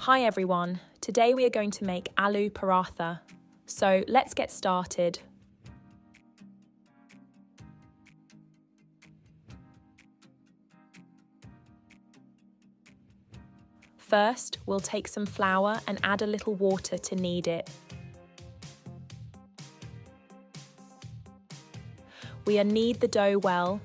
Hi everyone, today we are going to make aloo paratha. So let's get started. First, we'll take some flour and add a little water to knead it. We knead the dough well.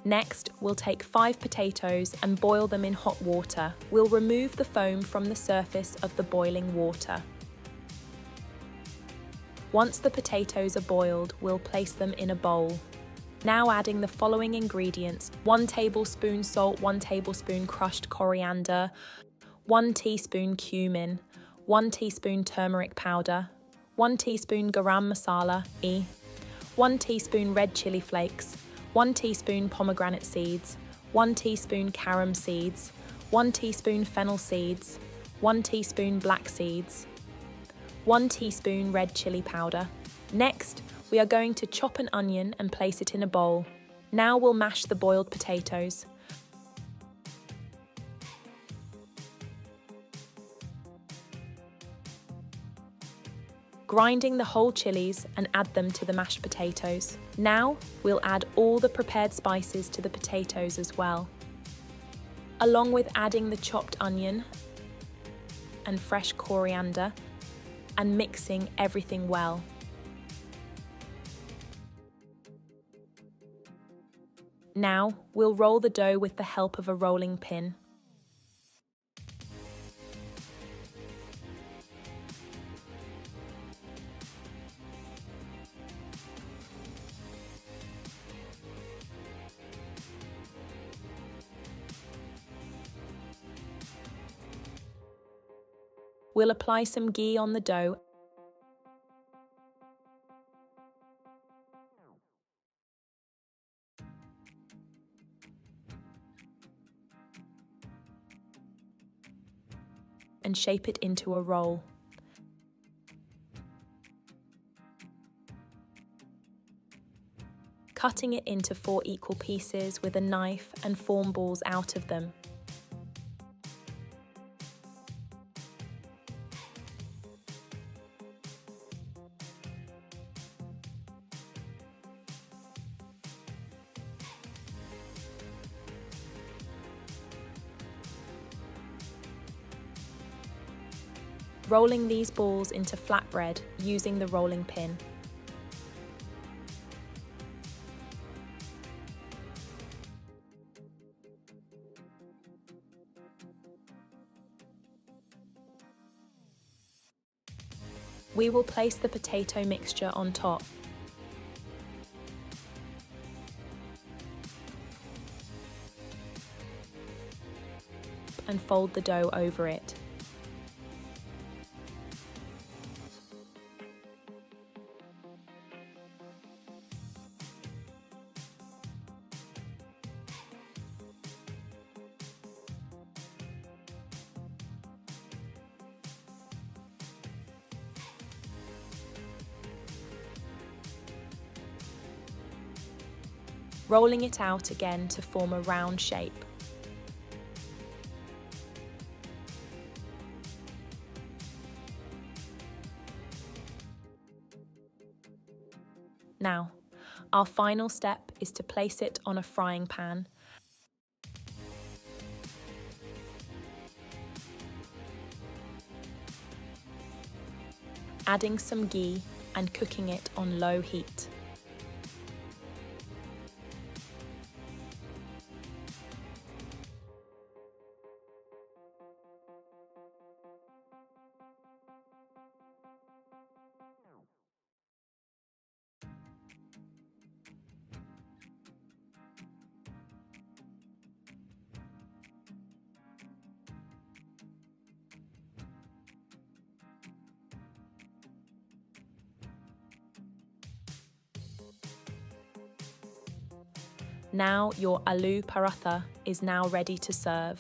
Next, we'll take 5 potatoes and boil them in hot water. We'll remove the foam from the surface of the boiling water. Once the potatoes are boiled, we'll place them in a bowl. Now adding the following ingredients: 1 tablespoon salt, 1 tablespoon crushed coriander, 1 teaspoon cumin, 1 teaspoon turmeric powder, 1 teaspoon garam masala, 1 teaspoon red chili flakes, 1 teaspoon pomegranate seeds, 1 teaspoon carom seeds, 1 teaspoon fennel seeds, 1 teaspoon black seeds, 1 teaspoon red chili powder. Next, we are going to chop an onion and place it in a bowl. Now we'll mash the boiled potatoes. Grinding the whole chilies and add them to the mashed potatoes. Now we'll add all the prepared spices to the potatoes as well, along with adding the chopped onion and fresh coriander and mixing everything well. Now we'll roll the dough with the help of a rolling pin. We'll apply some ghee on the dough and shape it into a roll. Cutting it into 4 equal pieces with a knife and form balls out of them. Rolling these balls into flatbread using the rolling pin. We will place the potato mixture on top. And fold the dough over it. Rolling it out again to form a round shape. Now, our final step is to place it on a frying pan. Adding some ghee and cooking it on low heat. Now your aloo paratha is now ready to serve.